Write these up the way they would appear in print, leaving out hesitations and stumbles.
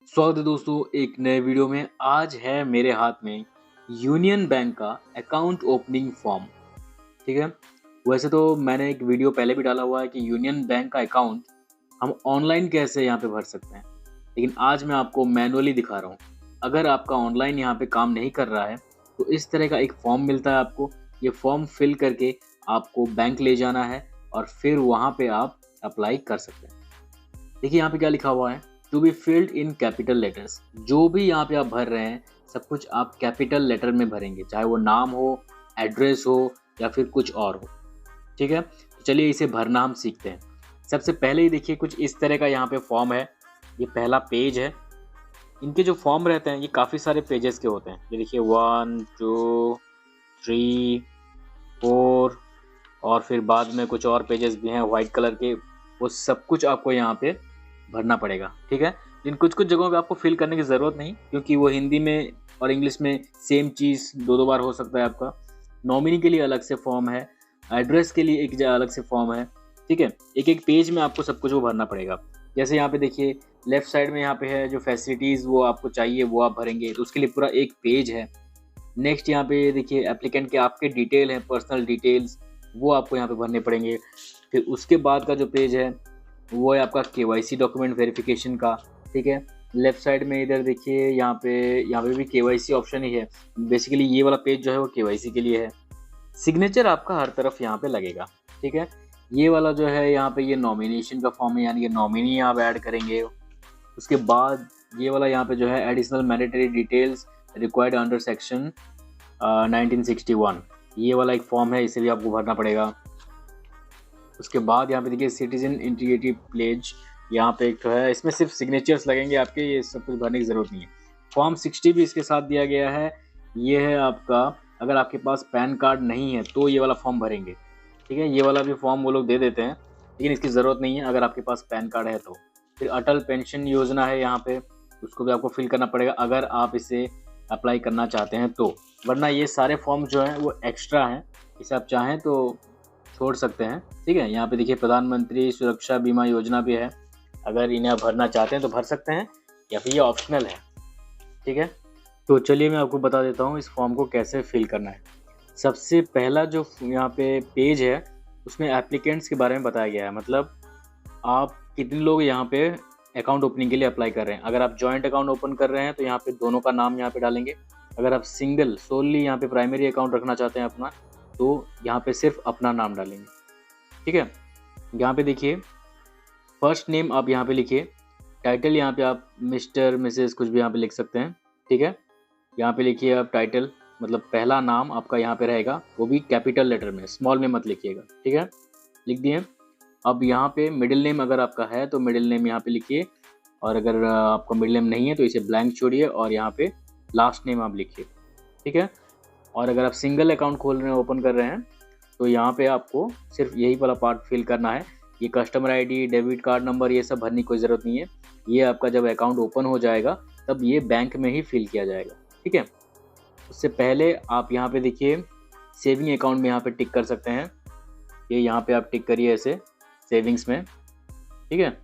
स्वागत है दोस्तों एक नए वीडियो में। आज है मेरे हाथ में यूनियन बैंक का अकाउंट ओपनिंग फॉर्म। ठीक है। वैसे तो मैंने एक वीडियो पहले भी डाला हुआ है कि यूनियन बैंक का अकाउंट हम ऑनलाइन कैसे यहाँ पे भर सकते हैं, लेकिन आज मैं आपको मैनुअली दिखा रहा हूँ। अगर आपका ऑनलाइन यहाँ पे काम नहीं कर रहा है तो इस तरह का एक फॉर्म मिलता है आपको। ये फॉर्म फिल करके आपको बैंक ले जाना है और फिर वहाँ पे आप अप्लाई कर सकते हैं। देखिए यहाँ पे क्या लिखा हुआ है, to be filled in capital letters. जो भी यहाँ पे आप भर रहे हैं सब कुछ आप कैपिटल लेटर में भरेंगे, चाहे वो नाम हो, एड्रेस हो या फिर कुछ और हो। ठीक है, तो चलिए इसे भरना हम सीखते हैं। सबसे पहले ही देखिए कुछ इस तरह का यहाँ पे फॉर्म है। ये पहला पेज है। इनके जो फॉर्म रहते हैं ये काफ़ी सारे पेजेस के होते हैं। ये देखिए 1 2 3 4 और फिर बाद में कुछ और पेजेस भी हैं वाइट कलर के। वो सब कुछ आपको यहाँ पे भरना पड़ेगा। ठीक है, इन कुछ कुछ जगहों पे आपको फिल करने की ज़रूरत नहीं, क्योंकि वो हिंदी में और इंग्लिश में सेम चीज़ दो दो बार हो सकता है आपका। नॉमिनी के लिए अलग से फॉर्म है, एड्रेस के लिए एक अलग से फॉर्म है। ठीक है, एक एक पेज में आपको सब कुछ वो भरना पड़ेगा। जैसे यहाँ पे देखिए लेफ्ट साइड में यहाँ पे है जो फैसिलिटीज़ वो आपको चाहिए वो आप भरेंगे, तो उसके लिए पूरा एक पेज है। नेक्स्ट यहाँ पे देखिए एप्लीकेंट के आपके डिटेल हैं, पर्सनल डिटेल्स, वो आपको यहाँ पे भरने पड़ेंगे। फिर उसके बाद का जो पेज है वो है आपका केवाईसी डॉक्यूमेंट वेरिफिकेशन का। ठीक है, लेफ्ट साइड में इधर देखिए यहाँ पे भी केवाईसी ऑप्शन ही है। बेसिकली ये वाला पेज जो है वो केवाईसी के लिए है। सिग्नेचर आपका हर तरफ यहाँ पे लगेगा। ठीक है, ये वाला जो है यहाँ पे ये नॉमिनेशन का फॉर्म है, यानी कि नॉमिनी आप ऐड करेंगे। उसके बाद ये वाला यहाँ पे जो है additional mandatory details required under section 1961, ये वाला एक फॉर्म है, इसे भी आपको भरना पड़ेगा। उसके बाद यहाँ पे देखिए सिटीजन इंटीग्रिटी प्लेज, यहाँ पे एक तो है, इसमें सिर्फ सिग्नेचर्स लगेंगे आपके, ये सब कुछ भरने की ज़रूरत नहीं है। फॉर्म 60 भी इसके साथ दिया गया है। ये है आपका, अगर आपके पास पैन कार्ड नहीं है तो ये वाला फॉर्म भरेंगे। ठीक है, ये वाला भी फॉर्म वो लोग दे देते हैं, लेकिन इसकी ज़रूरत नहीं है अगर आपके पास पैन कार्ड है तो। फिर अटल पेंशन योजना है यहाँ पे, उसको भी आपको फिल करना पड़ेगा अगर आप इसे अप्लाई करना चाहते हैं तो, वरना ये सारे फॉर्म जो हैं वो एक्स्ट्रा हैं, इसे आप चाहें तो छोड़ सकते हैं। ठीक है, यहाँ पे देखिए प्रधानमंत्री सुरक्षा बीमा योजना भी है, अगर इन्हें आप भरना चाहते हैं तो भर सकते हैं, या फिर ये ऑप्शनल है। ठीक है, तो चलिए मैं आपको बता देता हूँ इस फॉर्म को कैसे फिल करना है। सबसे पहला जो यहाँ पे पेज है उसमें एप्लीकेंट्स के बारे में बताया गया है, मतलब आप कितने लोग यहाँ पे अकाउंट ओपनिंग के लिए अप्लाई कर रहे हैं। अगर आप जॉइंट अकाउंट ओपन कर रहे हैं तो यहाँ पे दोनों का नाम यहाँ पे डालेंगे। अगर आप सिंगल सोनली यहाँ पे प्राइमरी अकाउंट रखना चाहते हैं अपना, तो यहाँ पे सिर्फ अपना नाम डालेंगे। ठीक है, यहाँ पे देखिए फर्स्ट नेम आप यहाँ पे लिखिए, टाइटल यहाँ पे आप मिस्टर मिसेस कुछ भी यहाँ पे लिख सकते हैं। ठीक है, यहाँ पे लिखिए आप टाइटल, मतलब पहला नाम आपका यहाँ पे रहेगा, वो भी कैपिटल लेटर में, स्मॉल में मत लिखिएगा। ठीक है, लिख दिए। अब यहाँ पे मिडिल नेम अगर आपका है तो मिडिल नेम यहाँ पे लिखिए, और अगर आपका मिडिल नेम नहीं है तो इसे ब्लैंक छोड़िए और यहाँ पे लास्ट नेम आप लिखिए। ठीक है, और अगर आप सिंगल अकाउंट खोल रहे हैं, ओपन कर रहे हैं, तो यहाँ पे आपको सिर्फ यही वाला पार्ट फिल करना है। ये customer ID, debit card number, ये सब भरने की कोई ज़रूरत नहीं है। ये आपका जब अकाउंट ओपन हो जाएगा तब ये बैंक में ही फिल किया जाएगा। ठीक है, उससे पहले आप यहाँ पे देखिए सेविंग अकाउंट में यहाँ पे टिक कर सकते हैं। ये यहाँ पे आप टिक करिए ऐसे सेविंग्स में। ठीक है,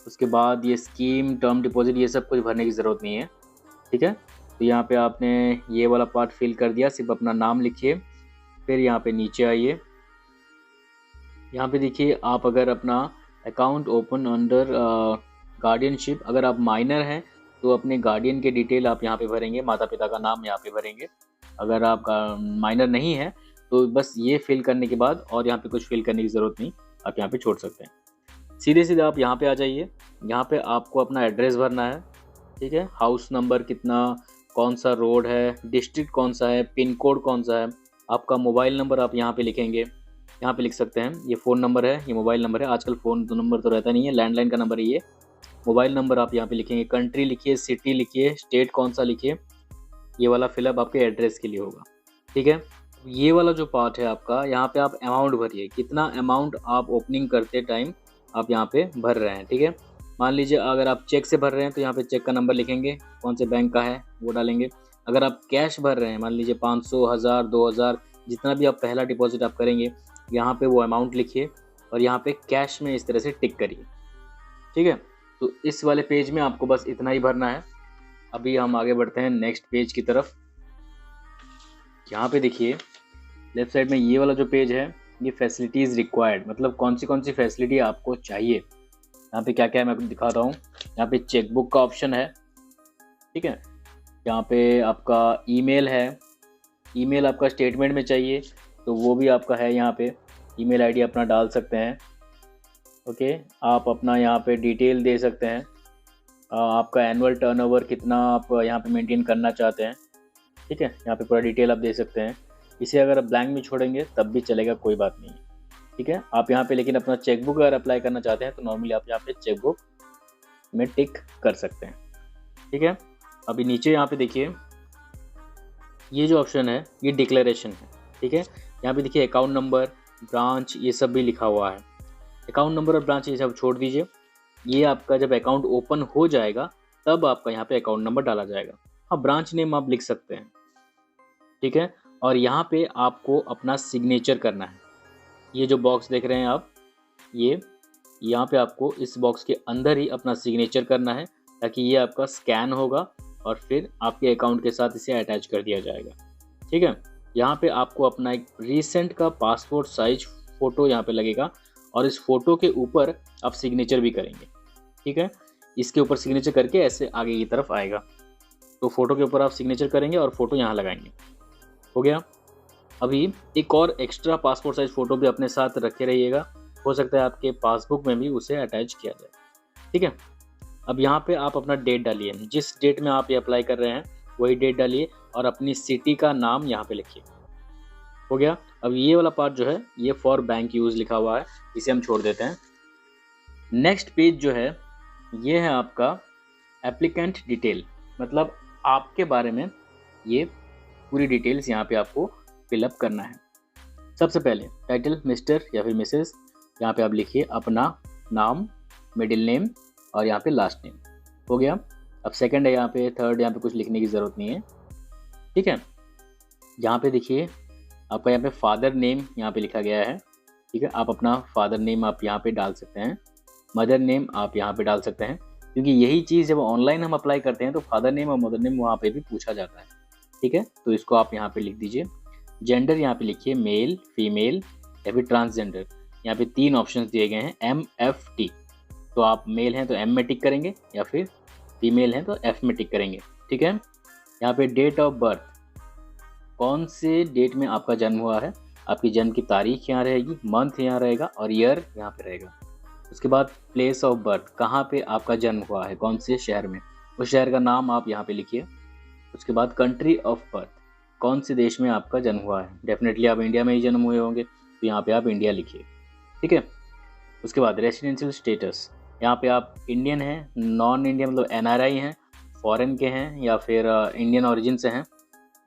उसके बाद ये स्कीम, टर्म डिपॉजिट, ये सब कुछ भरने की ज़रूरत नहीं है। ठीक है, तो यहाँ पे आपने ये वाला पार्ट फिल कर दिया, सिर्फ अपना नाम लिखिए। फिर यहाँ पे नीचे आइए, यहाँ पे देखिए आप अगर अपना अकाउंट ओपन अंडर गार्डियनशिप, अगर आप माइनर हैं तो अपने गार्डियन के डिटेल आप यहाँ पे भरेंगे, माता पिता का नाम यहाँ पे भरेंगे। अगर आप माइनर नहीं है तो बस ये फिल करने के बाद और यहाँ पे कुछ फिल करने की ज़रूरत नहीं, आप यहाँ पे छोड़ सकते हैं। सीधे सीधे आप यहाँ पे आ जाइए। यहाँ पे आपको अपना एड्रेस भरना है। ठीक है, हाउस नंबर कितना, कौन सा रोड है, डिस्ट्रिक्ट कौन सा है, पिन कोड कौन सा है, आपका मोबाइल नंबर आप यहाँ पे लिखेंगे, यहाँ पे लिख सकते हैं। ये फ़ोन नंबर है, ये मोबाइल नंबर है, आजकल फ़ोन नंबर तो रहता नहीं है, लैंडलाइन का नंबर है ये। मोबाइल नंबर आप यहाँ पे लिखेंगे, कंट्री लिखिए, सिटी लिखिए, स्टेट कौन सा लिखिए। ये वाला फिलअप आपके एड्रेस के लिए होगा। ठीक है, ये वाला जो पार्ट है आपका, यहाँ पे आप अमाउंट भरिए, कितना अमाउंट आप ओपनिंग करते टाइम आप यहाँ पे भर रहे हैं। ठीक है, मान लीजिए अगर आप चेक से भर रहे हैं तो यहाँ पे चेक का नंबर लिखेंगे, कौन से बैंक का है वो डालेंगे। अगर आप कैश भर रहे हैं, मान लीजिए 500, 1000, 2000, जितना भी आप पहला डिपॉजिट आप करेंगे, यहाँ पे वो अमाउंट लिखिए और यहाँ पे कैश में इस तरह से टिक करिए। ठीक है, तो इस वाले पेज में आपको बस इतना ही भरना है। अभी हम आगे बढ़ते हैं नेक्स्ट पेज की तरफ। यहाँ पे देखिए लेफ्ट साइड में ये वाला जो पेज है, ये फैसिलिटीज़ रिक्वायर्ड, मतलब कौन सी फैसिलिटी आपको चाहिए। यहाँ पे क्या क्या है मैं आपको दिखाता हूँ। यहाँ पे चेकबुक का ऑप्शन है, ठीक है। यहाँ पे आपका ईमेल है, ईमेल आपका स्टेटमेंट में चाहिए तो वो भी आपका है। यहाँ पे ईमेल आईडी अपना डाल सकते हैं, ओके। आप अपना यहाँ पे डिटेल दे सकते हैं, आपका एनुअल टर्नओवर कितना आप यहाँ पे मेंटेन करना चाहते हैं, ठीक है। यहाँ पे पूरा डिटेल आप दे सकते हैं। इसे अगर आप ब्लैंक में छोड़ेंगे तब भी चलेगा, कोई बात नहीं है, ठीक है। आप यहाँ पे लेकिन अपना चेकबुक अगर अप्लाई करना चाहते हैं तो नॉर्मली आप यहाँ पे चेकबुक में टिक कर सकते हैं, ठीक है। अभी नीचे यहाँ पे देखिए ये जो ऑप्शन है ये डिक्लेरेशन है, ठीक है। यहाँ पे देखिए अकाउंट नंबर, ब्रांच, ये सब भी लिखा हुआ है। अकाउंट नंबर और ब्रांच ये सब छोड़ दीजिए। ये आपका जब अकाउंट ओपन हो जाएगा तब आपका यहाँ पे अकाउंट नंबर डाला जाएगा। हाँ, ब्रांच नेम आप लिख सकते हैं, ठीक है। और यहाँ पे आपको अपना सिग्नेचर करना है। ये जो बॉक्स देख रहे हैं आप, ये यहाँ पे आपको इस बॉक्स के अंदर ही अपना सिग्नेचर करना है, ताकि ये आपका स्कैन होगा और फिर आपके अकाउंट के साथ इसे अटैच कर दिया जाएगा, ठीक है। यहाँ पे आपको अपना एक रीसेंट का पासपोर्ट साइज फ़ोटो यहाँ पे लगेगा और इस फोटो के ऊपर आप सिग्नेचर भी करेंगे, ठीक है। इसके ऊपर सिग्नेचर करके ऐसे आगे की तरफ आएगा, तो फोटो के ऊपर आप सिग्नेचर करेंगे और फोटो यहाँ लगाएंगे। हो गया। अभी एक और एक्स्ट्रा पासपोर्ट साइज फ़ोटो भी अपने साथ रखे रहिएगा, हो सकता है आपके पासबुक में भी उसे अटैच किया जाए, ठीक है। अब यहाँ पे आप अपना डेट डालिए, जिस डेट में आप ये अप्लाई कर रहे हैं वही डेट डालिए और अपनी सिटी का नाम यहाँ पे लिखिए। हो गया। अब ये वाला पार्ट जो है ये फॉर बैंक यूज़ लिखा हुआ है, इसे हम छोड़ देते हैं। नेक्स्ट पेज जो है ये है आपका एप्लीकेंट डिटेल, मतलब आपके बारे में ये पूरी डिटेल्स यहाँ पे आपको फिलअप करना है। सबसे पहले टाइटल मिस्टर या फिर मिसेस, यहाँ पे आप लिखिए अपना नाम, मिडिल नेम और यहाँ पे लास्ट नेम। हो गया। अब सेकंड है यहाँ पे, थर्ड यहाँ पे कुछ लिखने की ज़रूरत नहीं है, ठीक है। यहाँ पे देखिए आपका यहाँ पे फादर नेम यहाँ पे लिखा गया है, ठीक है। आप अपना फादर नेम आप यहाँ पे डाल सकते हैं, मदर नेम आप यहाँ पे डाल सकते हैं, क्योंकि यही चीज़ जब ऑनलाइन हम अप्लाई करते हैं तो फादर नेम और मदर नेम वहाँ पे भी पूछा जाता है, ठीक है। तो इसको आप यहाँ पे लिख दीजिए। जेंडर यहाँ पे लिखिए मेल, फीमेल या फिर ट्रांसजेंडर। यहाँ पे 3 ऑप्शंस दिए गए हैं MFT, तो आप मेल हैं तो M में टिक करेंगे या फिर फीमेल हैं तो F में टिक करेंगे, ठीक है। यहाँ पे डेट ऑफ बर्थ, कौन से डेट में आपका जन्म हुआ है, आपकी जन्म की तारीख यहाँ रहेगी, मंथ यहाँ रहेगा और ईयर यहाँ पे रहेगा। उसके बाद प्लेस ऑफ बर्थ, कहाँ पे आपका जन्म हुआ है, कौन से शहर में, उस शहर का नाम आप यहाँ पे लिखिए। उसके बाद कंट्री ऑफ बर्थ, कौन से देश में आपका जन्म हुआ है, डेफिनेटली आप इंडिया में ही जन्म हुए होंगे तो यहाँ पे आप इंडिया लिखिए, ठीक है। उसके बाद रेसिडेंशियल स्टेटस, यहाँ पे आप इंडियन हैं, नॉन इंडियन मतलब NRI हैं, फॉरेन के हैं या फिर इंडियन ओरिजिन से हैं,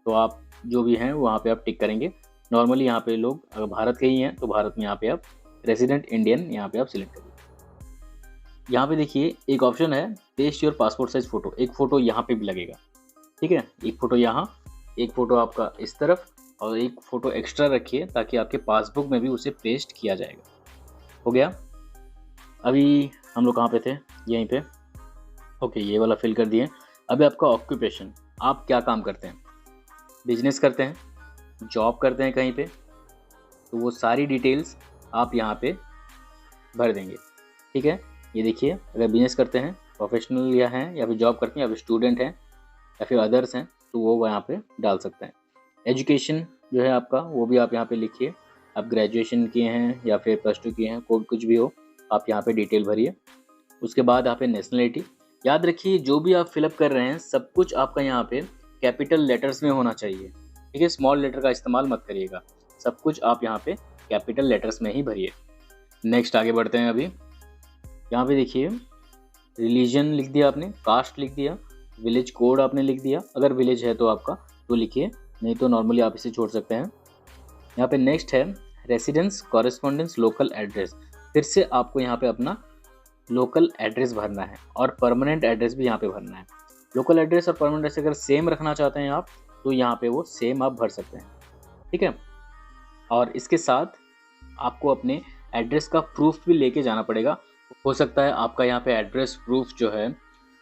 तो आप जो भी हैं वहाँ पे आप टिक करेंगे। नॉर्मली यहाँ पे लोग अगर भारत के ही हैं तो भारत में यहाँ पे आप रेसिडेंट इंडियन यहाँ पे आप सिलेक्ट करिए। यहाँ पे देखिए एक ऑप्शन है paste your passport size photo, एक फ़ोटो यहाँ पे भी लगेगा, ठीक है। एक फ़ोटो यहाँ, एक फ़ोटो आपका इस तरफ और एक फ़ोटो एक्स्ट्रा रखिए ताकि आपके पासबुक में भी उसे पेस्ट किया जाएगा। हो गया। अभी हम लोग कहाँ पे थे, यहीं पे, ओके। ये वाला फिल कर दिए। अभी आपका ऑक्यूपेशन, आप क्या काम करते हैं, बिजनेस करते हैं, जॉब करते हैं कहीं पे, तो वो सारी डिटेल्स आप यहाँ पे भर देंगे, ठीक है। ये देखिए अगर बिजनेस करते हैं, प्रोफेशनल या हैं या फिर जॉब करते हैं या फिर स्टूडेंट हैं या फिर अदर्स हैं तो वो यहाँ पे डाल सकते हैं। एजुकेशन जो है आपका वो भी आप यहाँ पे लिखिए, आप ग्रेजुएशन किए हैं या फिर +2 किए हैं, कोई कुछ भी हो आप यहाँ पे डिटेल भरिए। उसके बाद यहाँ पे नेशनलिटी, याद रखिए जो भी आप फिलअप कर रहे हैं सब कुछ आपका यहाँ पे कैपिटल लेटर्स में होना चाहिए, ठीक है। स्मॉल लेटर का इस्तेमाल मत करिएगा, सब कुछ आप यहाँ पे कैपिटल लेटर्स में ही भरिए। नेक्स्ट आगे बढ़ते हैं। अभी यहाँ पे देखिए रिलीजन लिख दिया आपने, कास्ट लिख दिया, विलेज कोड आपने लिख दिया, अगर विलेज है तो आपका तो लिखिए, नहीं तो नॉर्मली आप इसे छोड़ सकते हैं। यहाँ पे नेक्स्ट है रेसिडेंस कॉरेस्पॉन्डेंस लोकल एड्रेस, फिर से आपको यहाँ पे अपना लोकल एड्रेस भरना है और परमानेंट एड्रेस भी यहाँ पे भरना है। लोकल एड्रेस और परमानेंट एड्रेस अगर सेम रखना चाहते हैं आप तो यहाँ पे वो सेम आप भर सकते हैं, ठीक है। और इसके साथ आपको अपने एड्रेस का प्रूफ भी लेके जाना पड़ेगा, हो सकता है आपका यहाँ पे एड्रेस प्रूफ जो है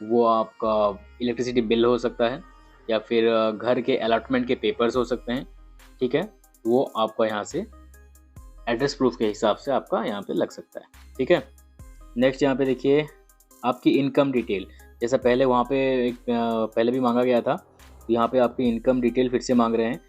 वो आपका इलेक्ट्रिसिटी बिल हो सकता है, या फिर घर के अलॉटमेंट के पेपर्स हो सकते हैं, ठीक है। वो आपका यहाँ से एड्रेस प्रूफ के हिसाब से आपका यहाँ पे लग सकता है, ठीक है। नेक्स्ट यहाँ पे देखिए आपकी इनकम डिटेल, जैसा पहले वहाँ पे पहले भी मांगा गया था, यहाँ पे आपकी इनकम डिटेल फिर से मांग रहे हैं।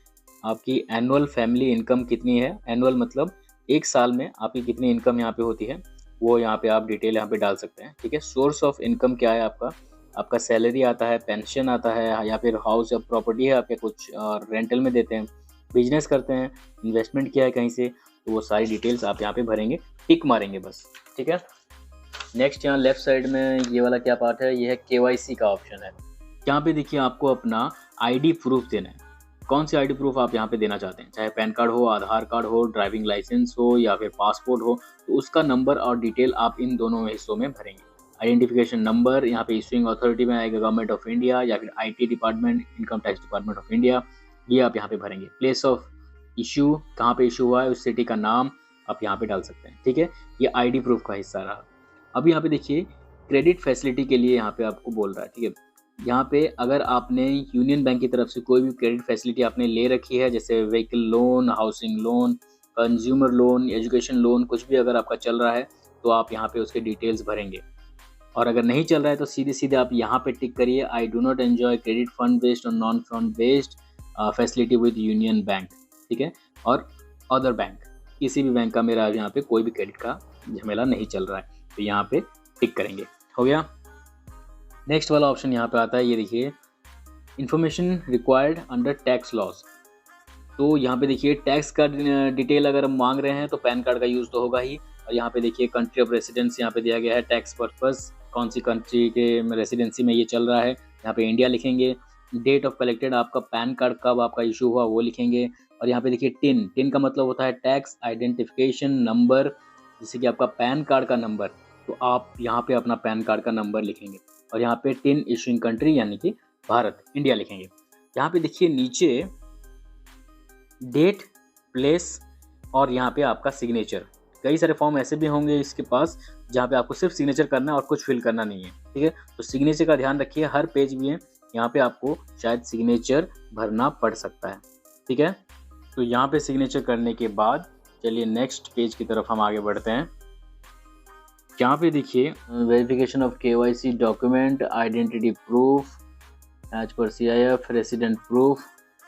आपकी एनुअल फैमिली इनकम कितनी है, एनुअल मतलब एक साल में आपकी कितनी इनकम यहाँ पे होती है, वो यहाँ पे आप डिटेल यहाँ पे डाल सकते हैं, ठीक है। सोर्स ऑफ इनकम क्या है आपका सैलरी आता है, पेंशन आता है, या फिर हाउस या प्रॉपर्टी है आपके कुछ और रेंटल में देते हैं, बिजनेस करते हैं, इन्वेस्टमेंट किया है कहीं से, तो वो सारी डिटेल्स आप यहाँ पे भरेंगे, टिक मारेंगे बस, ठीक है। नेक्स्ट यहाँ लेफ्ट साइड में ये वाला क्या पार्ट है, ये है KYC का ऑप्शन है। यहाँ पे देखिए आपको अपना ID प्रूफ देना है। कौन सी ID प्रूफ आप यहाँ पे देना चाहते हैं, चाहे पैन कार्ड हो, आधार कार्ड हो, ड्राइविंग लाइसेंस हो, या फिर पासपोर्ट हो, तो उसका नंबर और डिटेल आप इन दोनों हिस्सों में भरेंगे। आइडेंटिफिकेशन नंबर यहाँ पे इशूइंग अथॉरिटी में आएगा गवर्नमेंट ऑफ इंडिया, या फिर IT department, income tax department of India, ये आप यहाँ पे भरेंगे। प्लेस ऑफ इशू, कहाँ पे इशू हुआ है उस सिटी का नाम आप यहाँ पे डाल सकते हैं, ठीक है। ये ID प्रूफ का हिस्सा रहा। अब यहाँ पे देखिए क्रेडिट फैसिलिटी के लिए यहाँ पे आपको बोल रहा है, ठीक है। यहाँ पे अगर आपने यूनियन बैंक की तरफ से कोई भी क्रेडिट फैसिलिटी आपने ले रखी है, जैसे vehicle loan, housing loan, consumer loan, education loan, कुछ भी अगर आपका चल रहा है तो आप यहाँ पे उसके डिटेल्स भरेंगे। और अगर नहीं चल रहा है तो सीधे सीधे आप यहाँ पे टिक करिए I do not enjoy credit fund based और non fund based facility with Union Bank, ठीक है। और अदर बैंक, किसी भी बैंक का मेरा यहाँ पे कोई भी क्रेडिट का झमेला नहीं चल रहा है, तो यहाँ पे टिक करेंगे, हो गया। नेक्स्ट वाला ऑप्शन यहाँ पे आता है, ये देखिए information required under tax laws. तो यहाँ पे देखिए टैक्स का डिटेल अगर हम मांग रहे हैं तो पैन कार्ड का यूज़ तो होगा ही, और यहाँ पे देखिए कंट्री ऑफ रेसिडेंस यहाँ पे दिया गया है, टैक्स पर्पस कौन सी कंट्री के रेसिडेंसी में ये चल रहा है, यहाँ पे इंडिया लिखेंगे। डेट ऑफ कलेक्टेड, आपका पैन कार्ड कब आपका इशू हुआ वो लिखेंगे। और यहाँ पे देखिए टिन का मतलब होता है टैक्स आइडेंटिफिकेशन नंबर, जैसे कि आपका पैन कार्ड का नंबर, तो आप यहाँ पे अपना पैन कार्ड का नंबर लिखेंगे। और यहाँ पे टिन इशूइंग कंट्री यानी कि भारत, इंडिया लिखेंगे। यहाँ पे देखिए नीचे डेट, प्लेस और यहाँ पे आपका सिग्नेचर। कई सारे फॉर्म ऐसे भी होंगे इसके पास जहाँ पे आपको सिर्फ सिग्नेचर करना है और कुछ फिल करना नहीं है, ठीक है। तो सिग्नेचर का ध्यान रखिए, हर पेज में यहाँ पे आपको शायद सिग्नेचर भरना पड़ सकता है, ठीक है। तो यहाँ पे सिग्नेचर करने के बाद चलिए नेक्स्ट पेज की तरफ हम आगे बढ़ते हैं। यहाँ पे देखिए verification of KYC document, identity proof as per CIF, resident proof,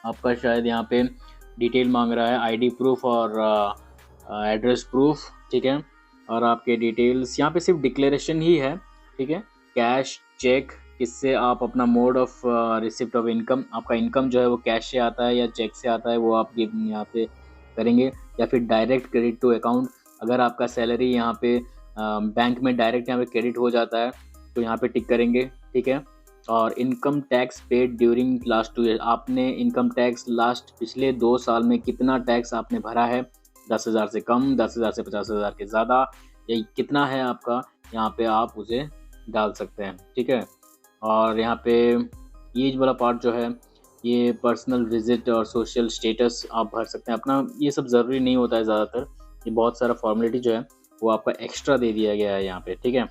आपका शायद यहाँ पे डिटेल मांग रहा है, ID प्रूफ और एड्रेस प्रूफ, ठीक है। और आपके डिटेल्स यहाँ पे सिर्फ डिक्लेरेशन ही है, ठीक है। कैश, चेक, किससे आप अपना mode of receipt of income, आपका इनकम जो है वो कैश से आता है या चेक से आता है, वो आप यहाँ पे करेंगे, या फिर डायरेक्ट क्रेडिट टू अकाउंट। अगर आपका सैलरी यहाँ पे बैंक में डायरेक्ट यहाँ पे क्रेडिट हो जाता है तो यहाँ पे टिक करेंगे, ठीक है। और income tax paid during last 2 year, आपने इनकम टैक्स लास्ट पिछले 2 साल में कितना टैक्स आपने भरा है, 10,000 से कम, 10,000 से 50,000 के ज़्यादा, ये कितना है आपका, यहाँ पे आप उसे डाल सकते हैं, ठीक है। और यहाँ पे एज वाला पार्ट जो है, ये पर्सनल विजिट और सोशल स्टेटस आप भर सकते हैं अपना, ये सब ज़रूरी नहीं होता है ज़्यादातर, ये बहुत सारा फॉर्मेलिटी जो है वो आपका एक्स्ट्रा दे दिया गया है यहाँ पे, ठीक है।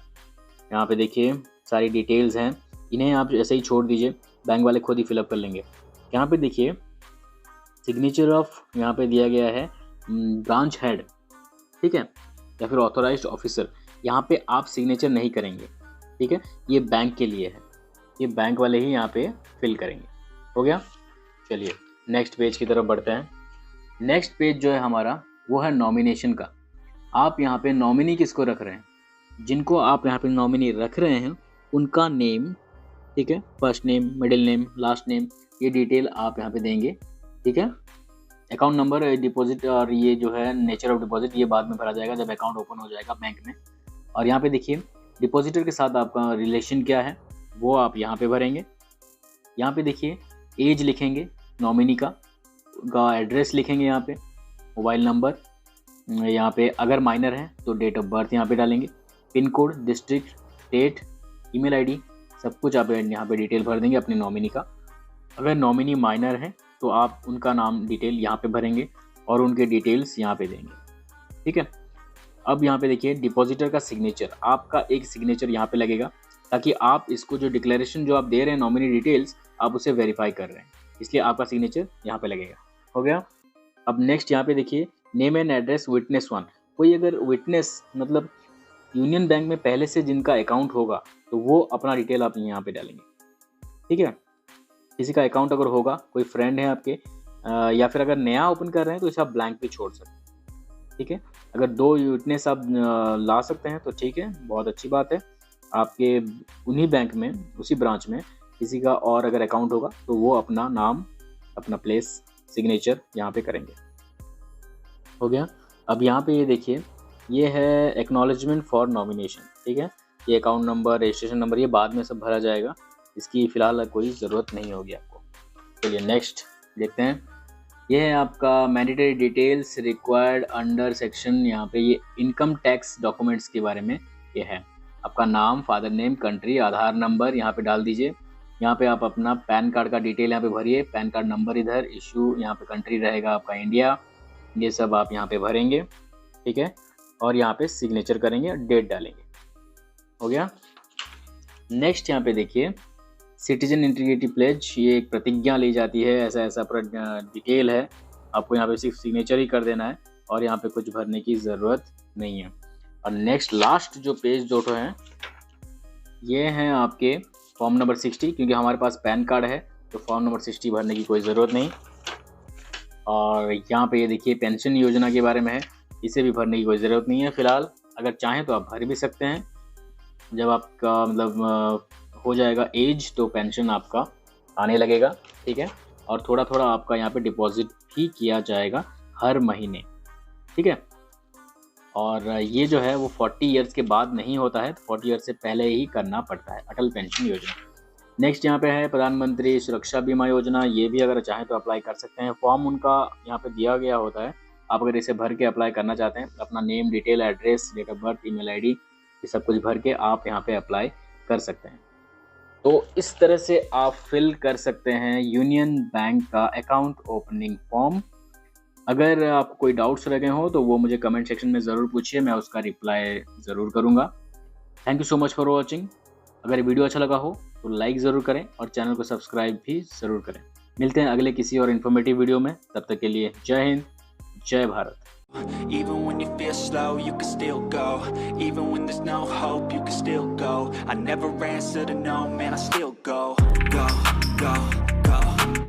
यहाँ पे देखिए सारी डिटेल्स हैं, इन्हें आप ऐसे ही छोड़ दीजिए, बैंक वाले खुद ही फिलअप कर लेंगे। यहाँ पे देखिए सिग्नेचर ऑफ यहाँ पे दिया गया है ब्रांच हेड, ठीक है, या फिर ऑथोराइज्ड ऑफिसर, यहाँ पे आप सिग्नेचर नहीं करेंगे, ठीक है। ये बैंक के लिए है, ये बैंक वाले ही यहाँ पे फिल करेंगे, हो गया। चलिए नेक्स्ट पेज की तरफ बढ़ते हैं। नेक्स्ट पेज जो है हमारा वो है नॉमिनेशन का। आप यहाँ पे नॉमिनी किसको रख रहे हैं, जिनको आप यहाँ पे नॉमिनी रख रहे हैं उनका नेम, ठीक है, first name, middle name, last name, ये डिटेल आप यहाँ पे देंगे, ठीक है। अकाउंट नंबर, डिपॉजिट और ये जो है नेचर ऑफ डिपॉजिट ये बाद में भरा जाएगा जब अकाउंट ओपन हो जाएगा बैंक में। और यहाँ पे देखिए डिपॉजिटर के साथ आपका रिलेशन क्या है वो आप यहाँ पे भरेंगे। यहाँ पे देखिए एज लिखेंगे नॉमिनी का, उनका एड्रेस लिखेंगे, यहाँ पे मोबाइल नंबर, यहाँ पे अगर माइनर है तो डेट ऑफ बर्थ यहाँ पे डालेंगे, pin code, district, state, email ID, सब कुछ आप यहाँ पे डिटेल भर देंगे अपने नॉमिनी का। अगर नॉमिनी माइनर है तो आप उनका नाम डिटेल यहाँ पे भरेंगे और उनके डिटेल्स यहाँ पे देंगे, ठीक है। अब यहाँ पे देखिए डिपॉजिटर का सिग्नेचर, आपका एक सिग्नेचर यहाँ पे लगेगा, ताकि आप इसको जो डिक्लेरेशन जो आप दे रहे हैं नॉमिनी डिटेल्स, आप उसे वेरीफाई कर रहे हैं, इसलिए आपका सिग्नेचर यहाँ पे लगेगा। हो गया। अब नेक्स्ट यहाँ पे देखिए name and address witness one. कोई अगर विटनेस मतलब यूनियन बैंक में पहले से जिनका अकाउंट होगा तो वो अपना डिटेल आप यहाँ पे डालेंगे, ठीक है। किसी का अकाउंट अगर होगा, कोई फ्रेंड है आपके या फिर अगर नया ओपन कर रहे हैं तो इसे आप ब्लैंक भी छोड़ सकते हैं, ठीक है। अगर 2 विटनेस आप ला सकते हैं तो ठीक है, बहुत अच्छी बात है। आपके उन्हीं बैंक में, उसी ब्रांच में किसी का और अगर अकाउंट होगा तो वो अपना नाम, अपना प्लेस, सिग्नेचर यहाँ पे करेंगे। हो गया। अब यहाँ पे ये देखिए, ये है एक्नॉलेजमेंट फॉर नॉमिनेशन, ठीक है। ये अकाउंट नंबर, रजिस्ट्रेशन नंबर, ये बाद में सब भरा जाएगा, इसकी फ़िलहाल कोई ज़रूरत नहीं होगी आपको। चलिए नेक्स्ट देखते हैं। ये है आपका mandatory details required under section, यहाँ पे ये इनकम टैक्स डॉक्यूमेंट्स के बारे में ये है। आपका नाम, फादर नेम, कंट्री, आधार नंबर यहाँ पे डाल दीजिए। यहाँ पे आप अपना पैन कार्ड का डिटेल यहाँ पे भरिए, पैन कार्ड नंबर इधर, इशू यहाँ पे कंट्री रहेगा आपका इंडिया, ये सब आप यहाँ पे भरेंगे, ठीक है। और यहाँ पे सिग्नेचर करेंगे, डेट डालेंगे। हो गया। नेक्स्ट यहाँ पे देखिए सिटीजन इंटीग्रिटी प्लेज, ये एक प्रतिज्ञा ली जाती है, ऐसा ऐसा पूरा डिटेल है, आपको यहाँ पे सिर्फ सिग्नेचर ही कर देना है और यहाँ पे कुछ भरने की ज़रूरत नहीं है। और नेक्स्ट लास्ट जो पेज जो है ये हैं आपके फॉर्म नंबर 60, क्योंकि हमारे पास पैन कार्ड है तो फॉर्म नंबर 60 भरने की कोई ज़रूरत नहीं। और यहाँ पे ये देखिए पेंशन योजना के बारे में है, इसे भी भरने की कोई ज़रूरत नहीं है फ़िलहाल। अगर चाहें तो आप भर भी सकते हैं, जब आपका मतलब हो जाएगा एज तो पेंशन आपका आने लगेगा, ठीक है। और थोड़ा थोड़ा आपका यहाँ पे डिपॉजिट भी किया जाएगा हर महीने, ठीक है। और ये जो है वो 40 ईयर्स के बाद नहीं होता है, 40 ईयर्स से पहले ही करना पड़ता है, अटल पेंशन योजना। नेक्स्ट यहाँ पे है प्रधानमंत्री सुरक्षा बीमा योजना, ये भी अगर चाहें तो अप्लाई कर सकते हैं। फॉर्म उनका यहाँ पे दिया गया होता है, आप अगर इसे भर के अप्लाई करना चाहते हैं, अपना name, detail, address, date of birth, email ID, ये सब कुछ भर के आप यहाँ पे अप्लाई कर सकते हैं। तो इस तरह से आप फिल कर सकते हैं यूनियन बैंक का अकाउंट ओपनिंग फॉर्म। अगर आपको कोई डाउट्स रह गए हो तो वो मुझे कमेंट सेक्शन में ज़रूर पूछिए, मैं उसका रिप्लाई ज़रूर करूँगा। Thank you so much for watching. अगर वीडियो अच्छा लगा हो तो लाइक ज़रूर करें और चैनल को सब्सक्राइब भी ज़रूर करें। मिलते हैं अगले किसी और इन्फॉर्मेटिव वीडियो में, तब तक के लिए जय हिंद, जय Bharat. Even when you feel slow, you can still go. Even when there's no hope, you can still go. I never answer to no, man, I still go, go, go.